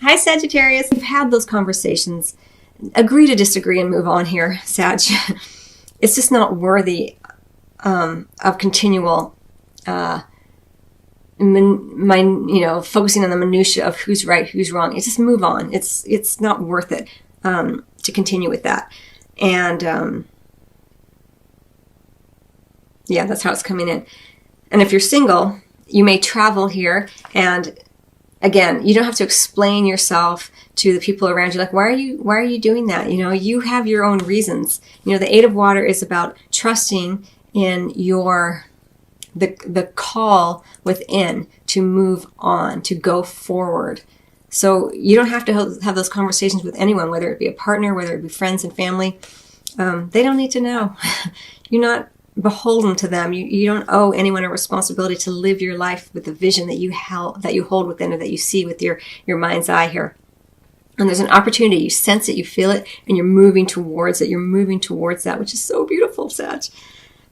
Hi, Sagittarius. We've had those conversations. Agree to disagree and move on here, Sag. It's just not worthy of continual, focusing on the minutia of who's right, who's wrong. It's just move on. It's not worth it to continue with that. And that's how it's coming in. And if you're single, you may travel here, and again, you don't have to explain yourself to the people around you. Like, why are you doing that? You have your own reasons. The Eight of Water is about trusting in the call within to move on, to go forward. So you don't have to have those conversations with anyone, whether it be a partner, whether it be friends and family. They don't need to know. You're not beholden to them. You don't owe anyone a responsibility to live your life with the vision that you hold within, or that you see with your mind's eye here. And there's an opportunity. You sense it, you feel it, and you're moving towards it. You're moving towards that, which is so beautiful, Sag.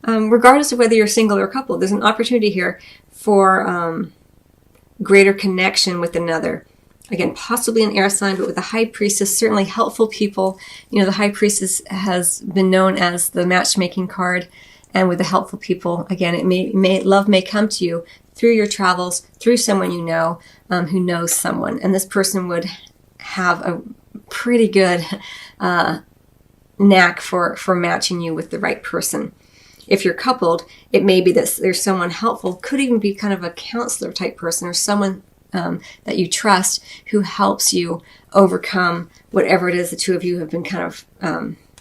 Regardless of whether you're single or a couple, there's an opportunity here for greater connection with another. Again, possibly an air sign, but with the High Priestess, certainly helpful people. The High Priestess has been known as the matchmaking card. And with the helpful people, again, love may come to you through your travels, through someone you know, who knows someone. And this person would have a pretty good knack for matching you with the right person. If you're coupled, it may be that there's someone helpful, could even be kind of a counselor type person, or someone that you trust who helps you overcome whatever it is the two of you have been kind of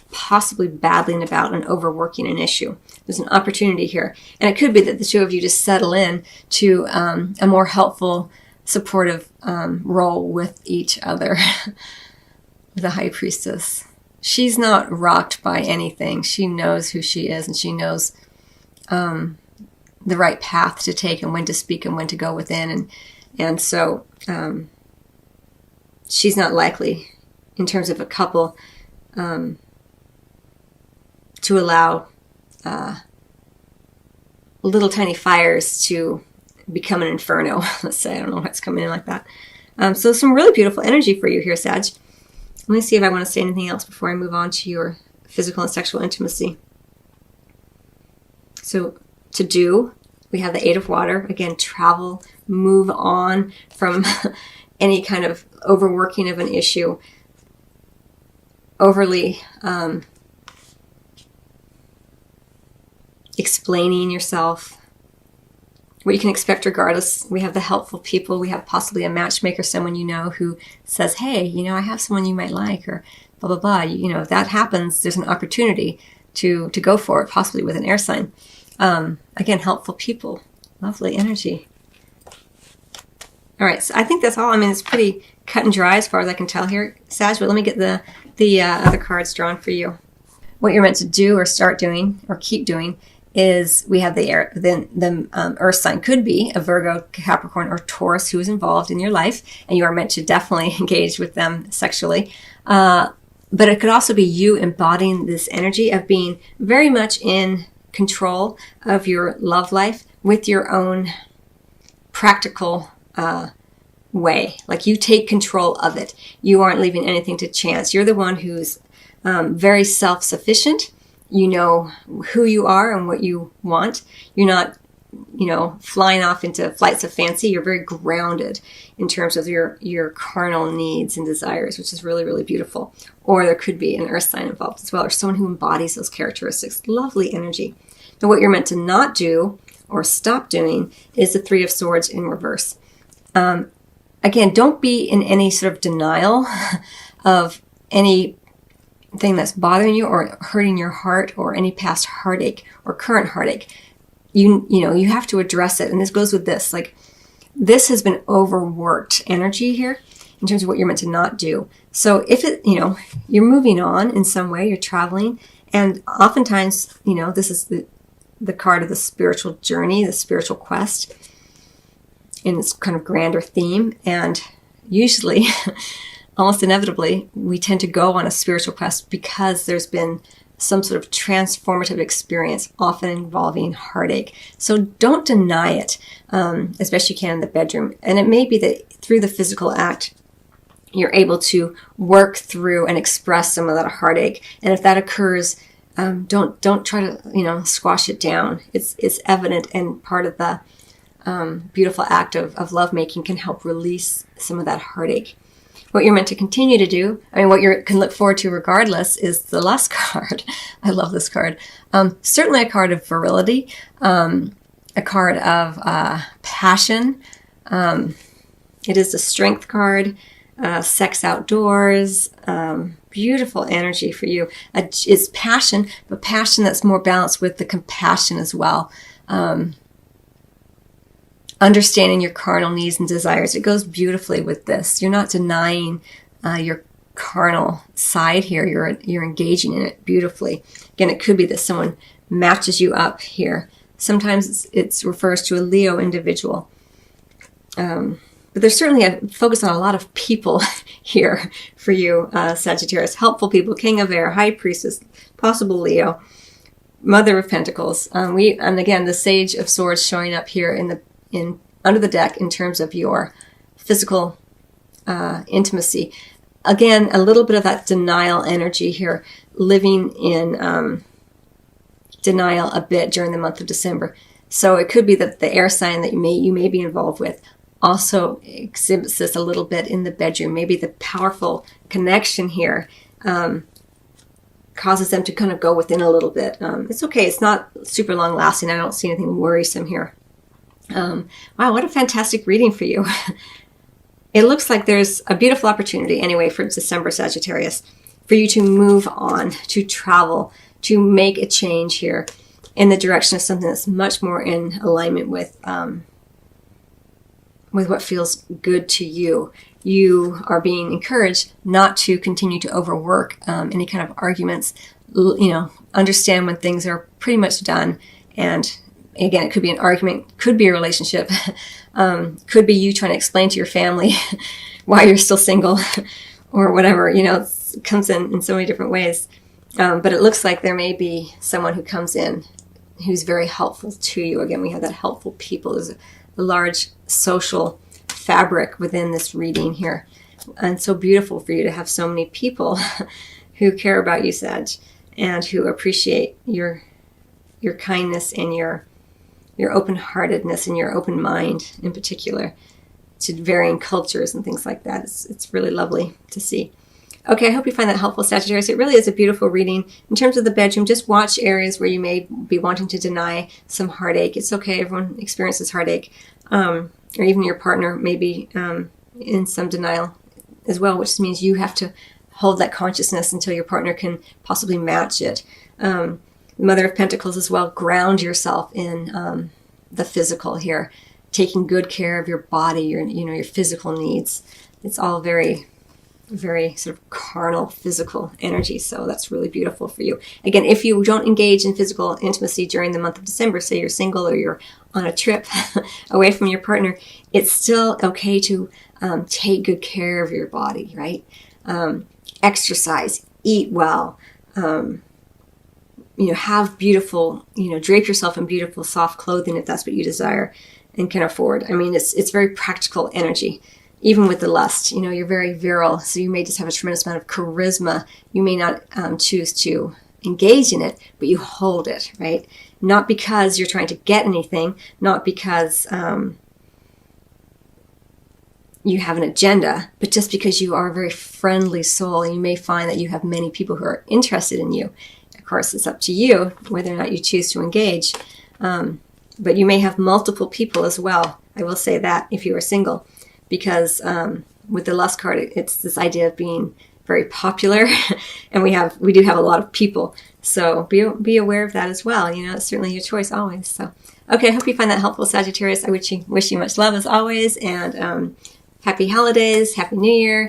possibly battling about and overworking an issue. There's an opportunity here. And it could be that the two of you just settle in to a more helpful, supportive role with each other. The High Priestess. She's not rocked by anything. She knows who she is, and she knows the right path to take, and when to speak and when to go within. And so she's not likely, in terms of a couple, to allow little tiny fires to become an inferno. Let's say, I don't know what's coming in like that. So some really beautiful energy for you here, Sag. Let me see if I want to say anything else before I move on to your physical and sexual intimacy. So to do, we have the Eight of Water. Again, travel, move on from any kind of overworking of an issue, overly explaining yourself, what you can expect regardless. We have the helpful people. We have possibly a matchmaker, someone you know who says, hey, I have someone you might like, or blah, blah, blah. If that happens, there's an opportunity to go for it, possibly with an air sign. Again, helpful people. Lovely energy. All right, so I think that's all. It's pretty cut and dry as far as I can tell here, Sag, but let me get the other cards drawn for you. What you're meant to do or start doing or keep doing is we have the earth sign. Could be a Virgo, Capricorn, or Taurus who is involved in your life, and you are meant to definitely engage with them sexually. But it could also be you embodying this energy of being very much in control of your love life with your own practical way. Like, you take control of it. You aren't leaving anything to chance. You're the one who's very self-sufficient. You know who you are and what you want. You're not, flying off into flights of fancy. You're very grounded in terms of your carnal needs and desires, which is really, really beautiful. Or there could be an earth sign involved as well, or someone who embodies those characteristics. Lovely energy. Now, what you're meant to not do or stop doing is the Three of Swords in reverse. Again, don't be in any sort of denial of anything that's bothering you or hurting your heart, or any past heartache or current heartache. You have to address it. And this goes with this. Like, this has been overworked energy here in terms of what you're meant to not do. So if you're moving on in some way, you're traveling, and oftentimes, this is the card of the spiritual journey, the spiritual quest, in this kind of grander theme. And usually, almost inevitably, we tend to go on a spiritual quest because there's been some sort of transformative experience, often involving heartache. So don't deny it as best you can in the bedroom. And it may be that through the physical act, you're able to work through and express some of that heartache. And if that occurs, don't try to squash it down. It's evident, and part of the beautiful act of lovemaking can help release some of that heartache. What you're meant to continue to do, what you can look forward to regardless, is the Lust card. I love this card. Certainly a card of virility, a card of passion. It is the Strength card, sex outdoors, beautiful energy for you. It's passion, but passion that's more balanced with the compassion as well. Understanding your carnal needs and desires. It goes beautifully with this. You're not denying your carnal side here. You're engaging in it beautifully. Again, it could be that someone matches you up here. Sometimes it refers to a Leo individual. But there's certainly a focus on a lot of people here for you, Sagittarius. Helpful people, King of Air, High Priestess, possible Leo, Mother of Pentacles. And again, the Sage of Swords showing up here under the deck in terms of your physical intimacy. Again, a little bit of that denial energy here, living in denial a bit during the month of December. So it could be that the air sign that you may be involved with also exhibits this a little bit in the bedroom. Maybe the powerful connection here causes them to kind of go within a little bit. It's okay. It's not super long lasting. I don't see anything worrisome here. Wow, what a fantastic reading for you. It looks like there's a beautiful opportunity anyway for December, Sagittarius, for you to move on, to travel, to make a change here in the direction of something that's much more in alignment with what feels good to you. You are being encouraged not to continue to overwork any kind of arguments. Understand when things are pretty much done. And again, it could be an argument, could be a relationship, could be you trying to explain to your family why you're still single or whatever. It comes in so many different ways. But it looks like there may be someone who comes in who's very helpful to you. Again, we have that helpful people. There's a large social fabric within this reading here. And so beautiful for you to have so many people who care about you, Sag, and who appreciate your kindness and your open-heartedness and your open mind in particular to varying cultures and things like that. It's really lovely to see. Okay, I hope you find that helpful, Sagittarius. It really is a beautiful reading. In terms of the bedroom, just watch areas where you may be wanting to deny some heartache. It's okay. Everyone experiences heartache. Or even your partner may be in some denial as well, which means you have to hold that consciousness until your partner can possibly match it. Mother of Pentacles as well. Ground yourself in the physical here. Taking good care of your body, your physical needs. It's all very, very sort of carnal, physical energy. So that's really beautiful for you. Again, if you don't engage in physical intimacy during the month of December, say you're single or you're on a trip away from your partner, it's still okay to take good care of your body, right? Exercise, eat well, have beautiful, drape yourself in beautiful, soft clothing if that's what you desire and can afford. It's very practical energy. Even with the lust, you're very virile, so you may just have a tremendous amount of charisma. You may not choose to engage in it, but you hold it, right? Not because you're trying to get anything, not because you have an agenda, but just because you are a very friendly soul, and you may find that you have many people who are interested in you. Of course, it's up to you whether or not you choose to engage, but you may have multiple people as well. I will say that if you are single. Because with the lust card, it's this idea of being very popular, and we do have a lot of people. So be aware of that as well. It's certainly your choice always. So, okay, I hope you find that helpful, Sagittarius. I wish you much love as always, and happy holidays, happy New Year.